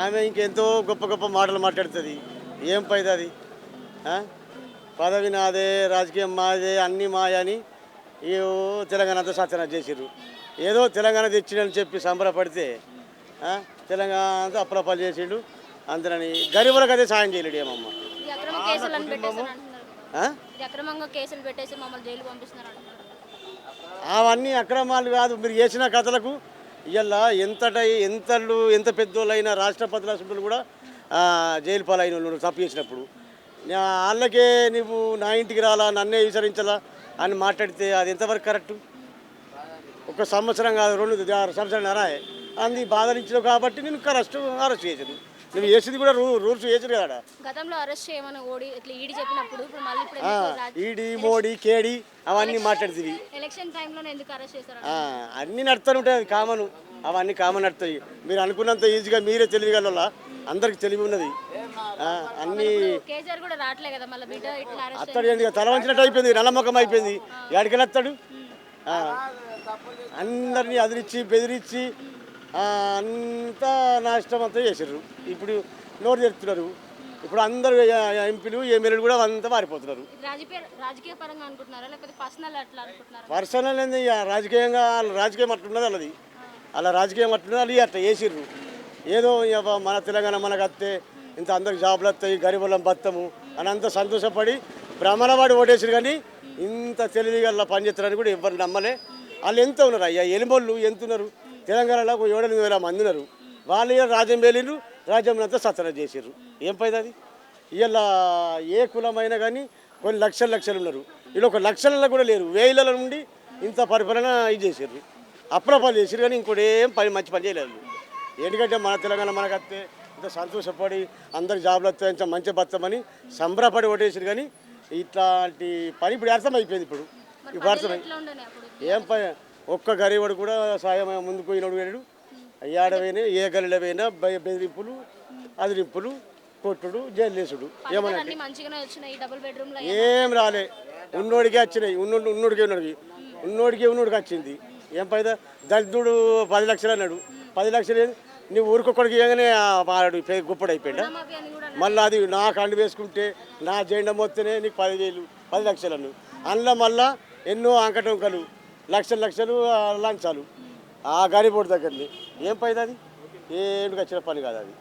ఆమె ఇంకెంతో గొప్ప గొప్ప మాటలు మాట్లాడుతుంది. ఏం ఫైదా అది? ఆ? పదవి నాదే, రాజకీయం మాదే, అన్నీ మాయ అని ఏవో తెలంగాణ అంతా సత్యనాశ చేసిర్రు. ఏదో తెలంగాణ తెచ్చిండని చెప్పి సంబరపడితే ఆ? తెలంగాణ అంతా అప్రపాలు చేసిండు. అందరని గరీబులకు అదే సాయం చేయలేడు ఏమమ్మ. ఇది అక్రమ కేసులను పెట్టేశారు అంటున్నారు కదా. ఆ? ఇది అక్రమంగా కేసులు పెట్టేసి మమ్మల్ని జైలు పంపిస్తున్నారు అంటున్నారు కదా. అవన్నీ అక్రమాలు కాదు. మీరు చేసిన కథలకు ఇవాళ ఎంతళ్ళు ఎంత పెద్దోళ్ళైనా రాష్ట్రపతుల అసెంబ్లీలు కూడా జైలు పాలైన వాళ్ళు తప్పు చేసినప్పుడు వాళ్ళకే నువ్వు నా ఇంటికి రాలా, నన్నే విసరించాలా అని మాట్లాడితే అది ఎంతవరకు కరెక్టు? ఒక సంవత్సరం కాదు, 2 సంవత్సరాలు నరాయే అంది బాధనిచ్చినావు కాబట్టి నేను అరెస్ట్ చేసాను. నువ్వు వేసింది కూడా రూల్స్ వేసారు కదా. గతంలో అరెస్ట్ చేయమని ఇట్లా ఈడీ చెప్పినప్పుడు ఇప్పుడు మళ్ళీ ఇప్పుడు ఎందుకు ఈడీ మోడీ కేడీ అవన్నీ మాట్లాడుతుంది. ఎలక్షన్ టైంలోనే ఎందుకు అరెస్ట్ చేశారు? అన్నీ నడుతూనే ఉంటాయి, అది కామను. అవన్నీ కామన్ నడుతాయి. మీరు అనుకున్నంత ఈజీగా మీరే తెలియగల అందరికి తెలివి ఉన్నది. అన్నీ కేసీఆర్ కూడా రావట్లే కదా, మళ్ళీ బిడ్డ ఇట్లా అరెస్ట్ అత్తడు ఏంది తల వంచినట్టు అయిపోయింది, నల్లముఖం అయిపోయింది. ఎక్కడికి వస్తాడు? అందరినీ అదిరించి బెదిరించి అంతా నాశనం అంతా చేసారు. ఇప్పుడు నోరు తెరుతున్నారు. ఇప్పుడు అందరూ ఎంపీలు ఎమ్మెల్యేలు కూడా అంతా మారిపోతున్నారు. రాజకీయ పరంగా అనుకుంటున్నారా లేకపోతే పర్సనల్ అట్లా అనుకుంటున్నారా? పర్సనల్ ఏంది, రాజకీయంగా రాజకీయం అట్లున్నది వాళ్ళది. అలా రాజకీయం అట్లున్నది, వాళ్ళు అట్లా వేసిర్రు. ఏదో మన తెలంగాణ మనకు వస్తే ఇంత అందరికి జాబులు వస్తాయి, గరీబులం బతము అని అంతా సంతోషపడి భ్రమణవాడి ఓటేసారు. కానీ ఇంత తెలివిగా పనిచేస్తారని కూడా ఎవరు నమ్మలే. వాళ్ళు ఎంత ఉన్నారు అయ్యా, ఎలుమోళ్ళు ఎంత ఉన్నారు తెలంగాణలో? 7,000 మంది ఉన్నారు. వాళ్ళు రాజ్యం వేలిండ్రు, రాజ్యం అంతా సత్సన చేసారు. ఏం పైదా అది? ఇలా ఏ కులమైనా కానీ కొన్ని లక్షలు ఉన్నారు. వీళ్ళు 1,00,000 కూడా లేరు. 1000 నుండి ఇంత పరిపాలన ఇది చేసారు, అప్రపాలు చేసారు. కానీ ఇంకోటి ఏం మంచి పని చేయలేదు. ఎందుకంటే మన తెలంగాణ మనకు వస్తే ఇంత సంతోషపడి అందరికి జాబులు వస్తాయి, మంచి బతమని సంబరపడి ఓటేసారు. కానీ ఇట్లాంటి పని ఇప్పుడు అర్థమైపోయింది. ఇప్పుడు అర్థమైంది. ఏం పని? ఒక్క గరీబుడు కూడా సాయం ముందుకు పోయినోడు వేడు. ఏడవైనా ఏ గలిలో పోయినా బెదిరింపులు, అదిరింపులు, కొట్టుడు, జైలేసుడు. ఏమన్నా ఏం రాలే. ఉన్నోడికే వచ్చినాయి. ఉన్నోడికి వచ్చింది. ఏం పైదా? దళితుడు 10 లక్షలు అన్నాడు. 10 లక్షలు నువ్వు ఊరికొక్కడికి ఇవ్వగానే వాడు గొప్పడు అయిపోయాడు. మళ్ళీ అది నాకు అండు వేసుకుంటే నా జెండా మొత్తనే నీకు 10,000 10 లక్షలు అన్ను. అందులో మళ్ళా ఎన్నో అంకటంకలు, లక్షలు లంచాలు ఆ గరీబోడి దగ్గరని. ఏం పైదా అది? ఏమికి వచ్చిన పని కాదు అది.